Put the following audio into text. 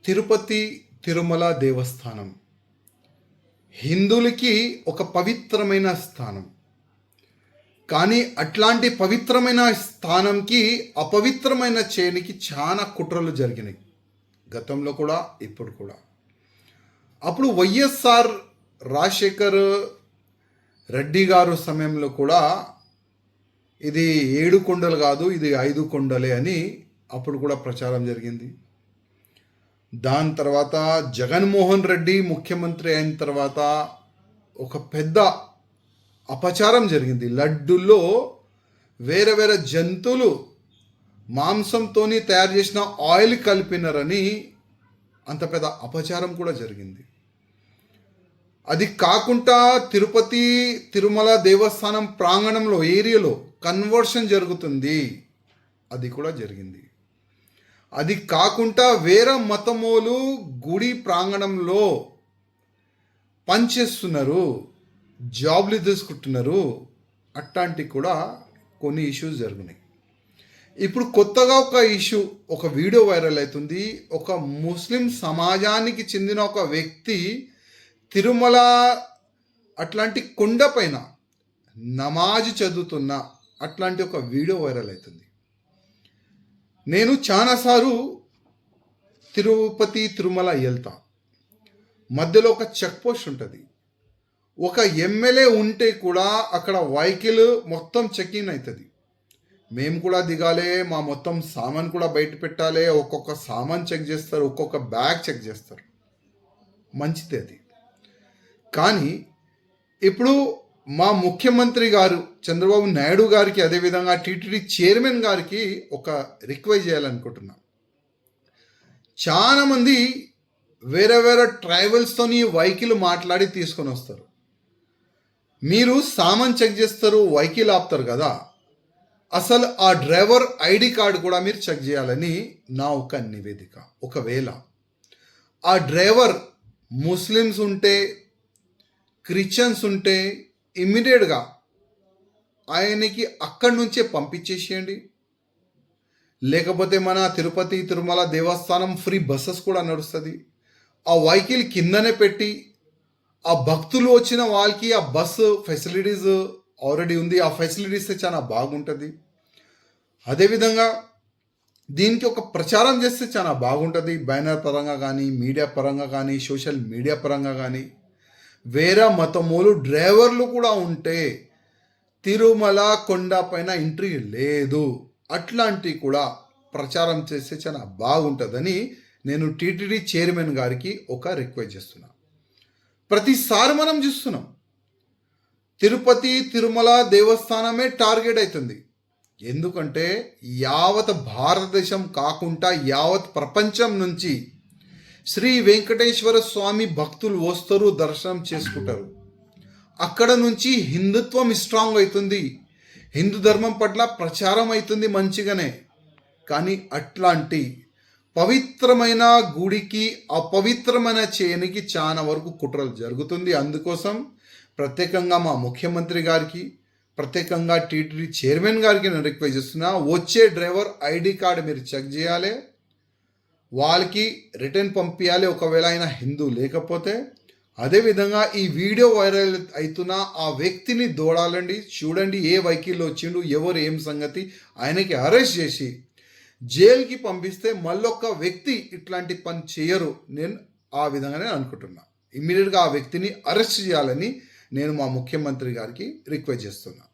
తిరుపతి తిరుమల దేవస్థానం హిందువులకి ఒక పవిత్రమైన స్థానం. కానీ అట్లాంటి పవిత్రమైన స్థానంకి అపవిత్రమైన చేయనికి చాలా కుట్రలు జరిగినాయి, గతంలో కూడా ఇప్పుడు కూడా. అప్పుడు వైఎస్ఆర్ రాజశేఖర్ రెడ్డి గారు సమయంలో కూడా ఇది 7 కొండలు కాదు, ఇది 5 కొండలే అని అప్పుడు కూడా ప్రచారం జరిగింది. దాని తర్వాత జగన్మోహన్ రెడ్డి ముఖ్యమంత్రి అయిన తర్వాత ఒక పెద్ద అపచారం జరిగింది. లడ్డుల్లో వేరే వేరే జంతువులు మాంసంతో తయారు చేసిన ఆయిల్ కలిపినారని అంత పెద్ద అపచారం కూడా జరిగింది. అది కాకుండా తిరుపతి తిరుమల దేవస్థానం ప్రాంగణంలో ఏరియాలో కన్వర్షన్ జరుగుతుంది, అది కూడా జరిగింది. అది కాకుండా వేరే మతమోలు గుడి ప్రాంగణంలో పనిచేస్తున్నారు, జాబ్లు తీసుకుంటున్నారు, అట్లాంటి కూడా కొన్ని ఇష్యూస్ జరిగినాయి. ఇప్పుడు కొత్తగా ఒక ఇష్యూ, ఒక వీడియో వైరల్ అవుతుంది. ఒక ముస్లిం సమాజానికి చెందిన ఒక వ్యక్తి తిరుమల అట్లాంటి కొండ పైన నమాజ్ చదువుతున్న అట్లాంటి ఒక వీడియో వైరల్ అవుతుంది. నేను చాలాసార్లు తిరుపతి తిరుమల వెళ్తా, మధ్యలో ఒక చెక్ పోస్ట్ ఉంటుంది. ఒక ఎమ్మెల్యే ఉంటే కూడా అక్కడ వెహికల్ మొత్తం చెకింగ్ అవుతుంది. మేము కూడా దిగాలి, మా మొత్తం సామాన్ కూడా బయట పెట్టాలి. ఒక్కొక్క సామాన్ చెక్ చేస్తారు, ఒక్కొక్క బ్యాగ్ చెక్ చేస్తారు, మంచిది అది. కానీ ఇప్పుడు మా ముఖ్యమంత్రి గారు చంద్రబాబు నాయుడు గారికి, అదేవిధంగా టీటీడీ చైర్మన్ గారికి ఒక రిక్వెస్ట్ చేయాలనుకుంటున్నా. చాలామంది వేరే వేరే ట్రావెల్స్తోని వెహికల్ మాట్లాడి తీసుకొని వస్తారు. మీరు సామాన్ చెక్ చేస్తారు, వెహికల్ ఆపుతారు కదా, అసలు ఆ డ్రైవర్ ఐడి కార్డు కూడా మీరు చెక్ చేయాలని నా ఒక నివేదిక. ఒకవేళ ఆ డ్రైవర్ ముస్లిమ్స్ ఉంటే, క్రిస్టియన్స్ ఉంటే ఇమ్మీడియట్గా ఆయనకి అక్కడి నుంచే పంపించేసేయండి. లేకపోతే మన తిరుపతి తిరుమల దేవస్థానం ఫ్రీ బస్సెస్ కూడా నడుస్తుంది. ఆ వెహికల్ కిందనే పెట్టి ఆ భక్తులు వచ్చిన వాళ్ళకి ఆ బస్సు ఫెసిలిటీస్ ఆల్రెడీ ఉంది, ఆ ఫెసిలిటీస్ చాలా బాగుంటుంది. అదేవిధంగా దీనికి ఒక ప్రచారం చేస్తే చాలా బాగుంటుంది. బ్యానర్ పరంగా కానీ, మీడియా పరంగా కానీ, సోషల్ మీడియా పరంగా కానీ. వేరే మతములు డ్రైవర్లు కూడా ఉంటే తిరుమల కొండ పైన ఎంట్రీ లేదు, అట్లాంటివి కూడా ప్రచారం చేస్తే చాలా బాగుంటుందని నేను టీటీడీ చైర్మన్ గారికి ఒక రిక్వెస్ట్ చేస్తున్నా. ప్రతిసారి మనం చూస్తున్నాం తిరుపతి తిరుమల దేవస్థానమే టార్గెట్ అవుతుంది. ఎందుకంటే యావత్ భారతదేశం కాకుండా యావత్ ప్రపంచం నుంచి శ్రీ వెంకటేశ్వర స్వామి భక్తులు వస్తారు, దర్శనం చేసుకుంటారు. అక్కడ నుంచి హిందుత్వం స్ట్రాంగ్ అవుతుంది, హిందూ ధర్మం పట్ల ప్రచారం అవుతుంది మంచిగానే. కానీ అట్లాంటి పవిత్రమైన గుడికి అపవిత్రమైన చేయనికి చాలా వరకు కుట్రలు జరుగుతుంది. అందుకోసం ప్రత్యేకంగా మా ముఖ్యమంత్రి గారికి, ప్రత్యేకంగా టీటీడీ చైర్మన్ గారికి నేను రిక్వెస్ట్ చేస్తున్నా, వచ్చే డ్రైవర్ ఐడి కార్డు మీరు చెక్ చేయాలి, వాళ్ళకి రిటర్న్ పంపించాలి ఒకవేళ ఆయన హిందూ లేకపోతే. అదేవిధంగా ఈ వీడియో వైరల్ అవుతున్న ఆ వ్యక్తిని దూడాలండి, చూడండి ఏ వెహికల్లో వచ్చిండు, ఎవరు ఏం సంగతి, ఆయనకి అరెస్ట్ చేసి జైలుకి పంపిస్తే మళ్ళొక్క వ్యక్తి ఇట్లాంటి పని చేయరు. నేను ఆ విధంగానే అనుకుంటున్నా. ఇమ్మీడియట్గా ఆ వ్యక్తిని అరెస్ట్ చేయాలని నేను మా ముఖ్యమంత్రి గారికి రిక్వెస్ట్ చేస్తున్నా.